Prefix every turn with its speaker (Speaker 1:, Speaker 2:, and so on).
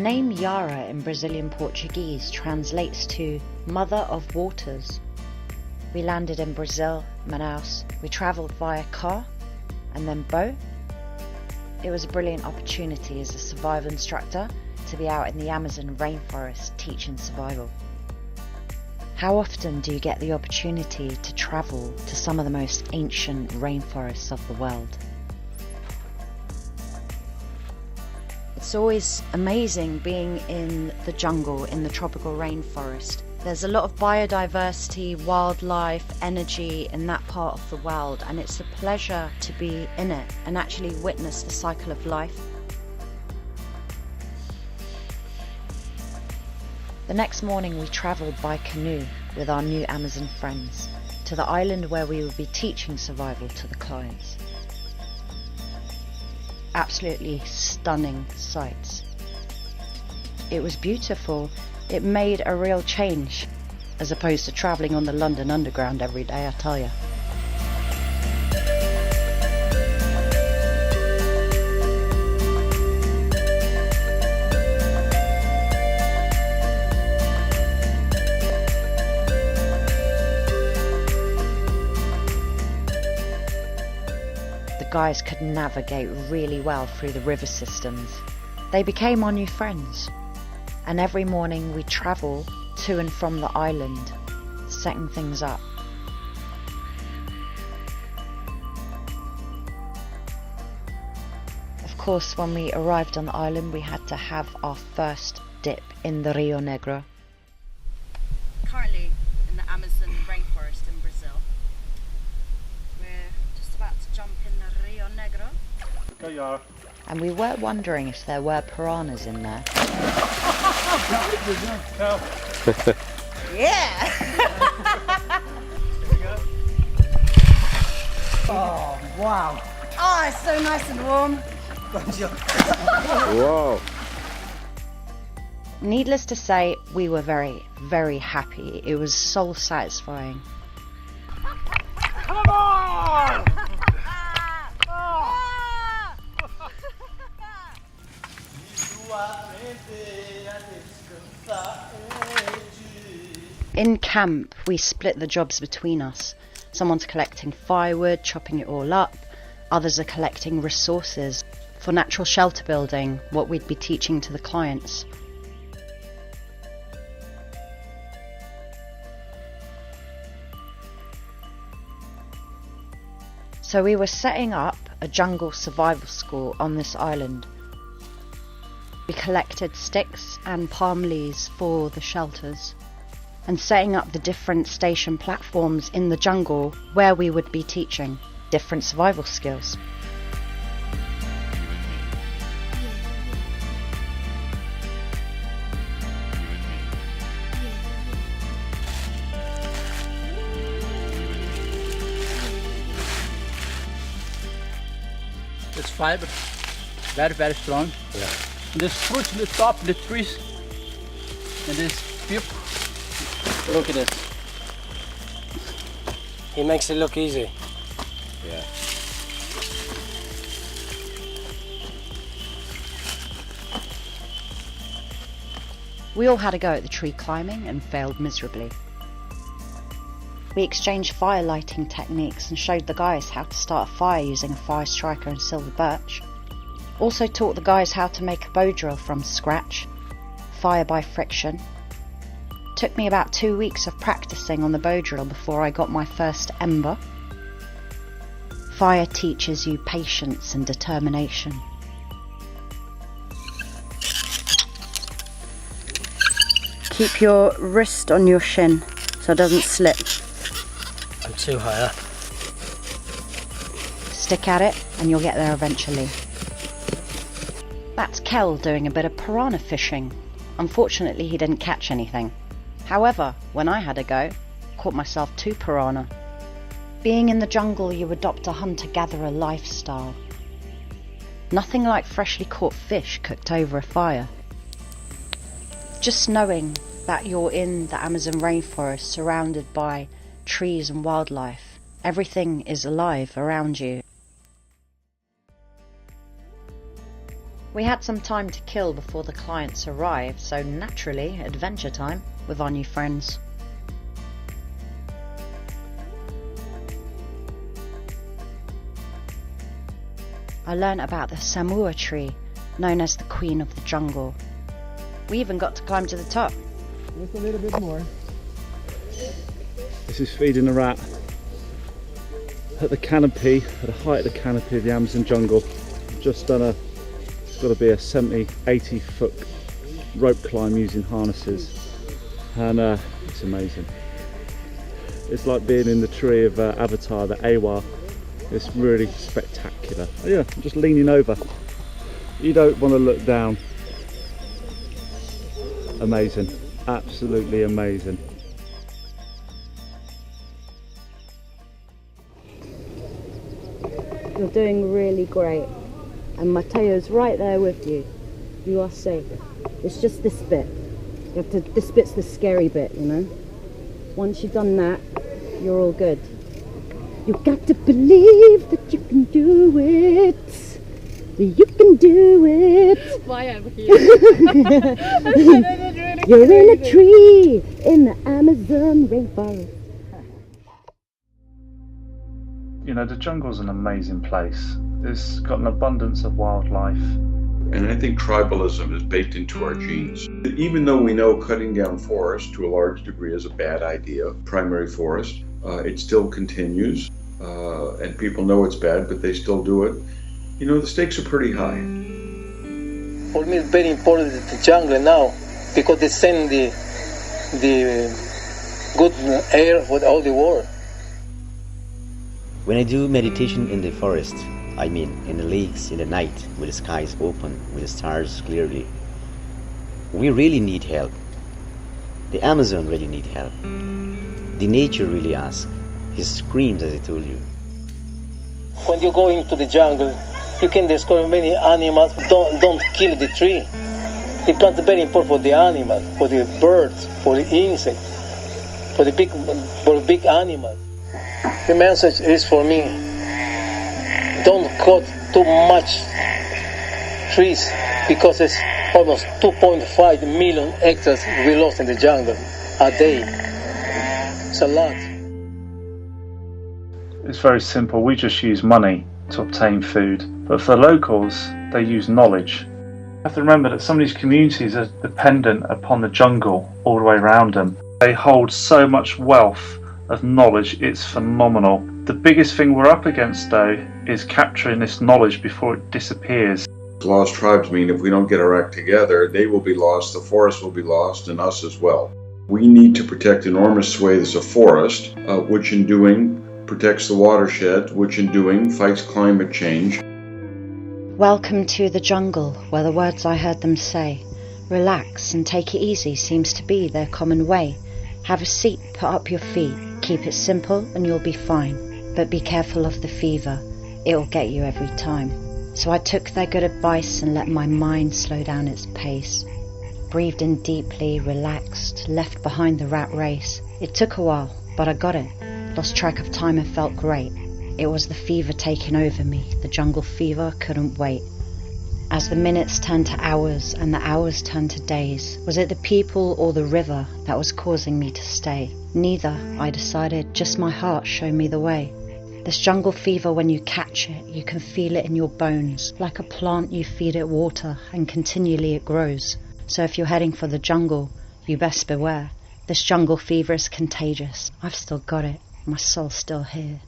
Speaker 1: name Yara in Brazilian Portuguese translates to Mother of Waters. We landed in Brazil, Manaus. We travelled via car and then boat. It was a brilliant opportunity as a survival instructor to be out in the Amazon rainforest teaching survival. How often do you get the opportunity to travel to some of the most ancient rainforests of the world? It's always amazing being in the jungle, in the tropical rainforest. There's a lot of biodiversity, wildlife, energy in that part of the world, and it's a pleasure to be in it and actually witness the cycle of life. The next morning we travelled by canoe with our new Amazon friends to the island where we would be teaching survival to the clients. Absolutely stunning sights. It was beautiful. It made a real change as opposed to travelling on the London Underground every day, I tell you. The guys could navigate really well through the river systems. They became our new friends, and every morning we travel to and from the island, setting things up. Of course, when we arrived on the island, we had to have our first dip in the Rio Negro.
Speaker 2: Currently in the Amazon rainforest in Brazil. We're just about to jump in the Rio Negro.
Speaker 3: Go Yara.
Speaker 1: And we were wondering if there were piranhas in there.
Speaker 2: Yeah!
Speaker 3: Here we go.
Speaker 2: Oh, wow. Oh, it's so nice and warm.
Speaker 4: Whoa.
Speaker 1: Needless to say, we were very, very happy. It was soul satisfying.
Speaker 3: Come on!
Speaker 1: In camp, we split the jobs between us. Someone's collecting firewood, chopping it all up. Others are collecting resources for natural shelter building, what we'd be teaching to the clients. So we were setting up a jungle survival school on this island. We collected sticks and palm leaves for the shelters and setting up the different station platforms in the jungle where we would be teaching different survival skills.
Speaker 5: It's fiber, very, very strong.
Speaker 4: Yeah.
Speaker 5: And there's fruits in the top of the trees. And this people. Look at this.
Speaker 6: He makes it look easy.
Speaker 4: Yeah.
Speaker 1: We all had a go at the tree climbing and failed miserably. We exchanged fire lighting techniques and showed the guys how to start a fire using a fire striker and silver birch. Also taught the guys how to make a bow drill from scratch, fire by friction. Took me about 2 weeks of practicing on the bow drill before I got my first ember. Fire teaches you patience and determination. Keep your wrist on your shin so it doesn't slip.
Speaker 6: I'm too high up.
Speaker 1: Stick at it and you'll get there eventually. That's Kel doing a bit of piranha fishing. Unfortunately, he didn't catch anything. However, when I had a go, caught myself 2 piranha. Being in the jungle, you adopt a hunter-gatherer lifestyle. Nothing like freshly caught fish cooked over a fire. Just knowing that you're in the Amazon rainforest surrounded by trees and wildlife, everything is alive around you. We had some time to kill before the clients arrived, so naturally, adventure time with our new friends. I learnt about the Samua tree, known as the Queen of the Jungle. We even got to climb to the top.
Speaker 4: Just a little bit more.
Speaker 3: This is feeding the rat at the canopy, at the height of the canopy of the Amazon jungle. Just done it's got to be a 70, 80 foot rope climb using harnesses, and it's amazing. It's like being in the tree of Avatar, the Awa. It's really spectacular. Oh yeah, I'm just leaning over. You don't want to look down. Amazing, absolutely amazing.
Speaker 1: You're doing really great. And Mateo's right there with you. You are safe. It's just this bit. This bit's the scary bit, you know? Once you've done that, you're all good. You got to believe that you can do it. You can do it.
Speaker 2: Why I'm here?
Speaker 1: You're in a tree in the Amazon rainforest.
Speaker 3: You know, the jungle's an amazing place. It's got an abundance of wildlife.
Speaker 7: And I think tribalism is baked into our genes. Even though we know cutting down forest to a large degree is a bad idea, primary forest, it still continues. And people know it's bad, but they still do it. You know, the stakes are pretty high.
Speaker 6: For me, it's very important the jungle now, because they send the good air for all the world.
Speaker 8: When I do meditation in the forest, I mean in the lakes in the night with the skies open, with the stars clearly, we really need help. The Amazon really need help. The nature really asks. He screams, as I told you.
Speaker 6: When you go into the jungle, you can discover many animals. Don't kill the tree. The plant is very important for the animals, for the birds, for the insects, for the big animals. The message is for me, don't cut too much trees, because it's almost 2.5 million hectares we lost in the jungle a day. It's a lot.
Speaker 3: It's very simple. We just use money to obtain food. But for the locals, they use knowledge. You have to remember that some of these communities are dependent upon the jungle all the way around them. They hold so much wealth of knowledge, it's phenomenal. The biggest thing we're up against though is capturing this knowledge before it disappears.
Speaker 7: Lost tribes mean if we don't get our act together, they will be lost, the forest will be lost, and us as well. We need to protect enormous swathes of forest, which in doing protects the watershed, which in doing fights climate change.
Speaker 1: Welcome to the jungle, where the words I heard them say, relax and take it easy, seems to be their common way. Have a seat, put up your feet, keep it simple and you'll be fine. But be careful of the fever, it'll get you every time. So I took their good advice and let my mind slow down its pace. Breathed in deeply, relaxed, left behind the rat race. It took a while, but I got it. Lost track of time and felt great. It was the fever taking over me, the jungle fever couldn't wait. As the minutes turned to hours and the hours turned to days, was it the people or the river that was causing me to stay? Neither, I decided, just my heart showed me the way. This jungle fever, when you catch it, you can feel it in your bones. Like a plant, you feed it water and continually it grows. So if you're heading for the jungle, you best beware. This jungle fever is contagious. I've still got it. My soul's still here.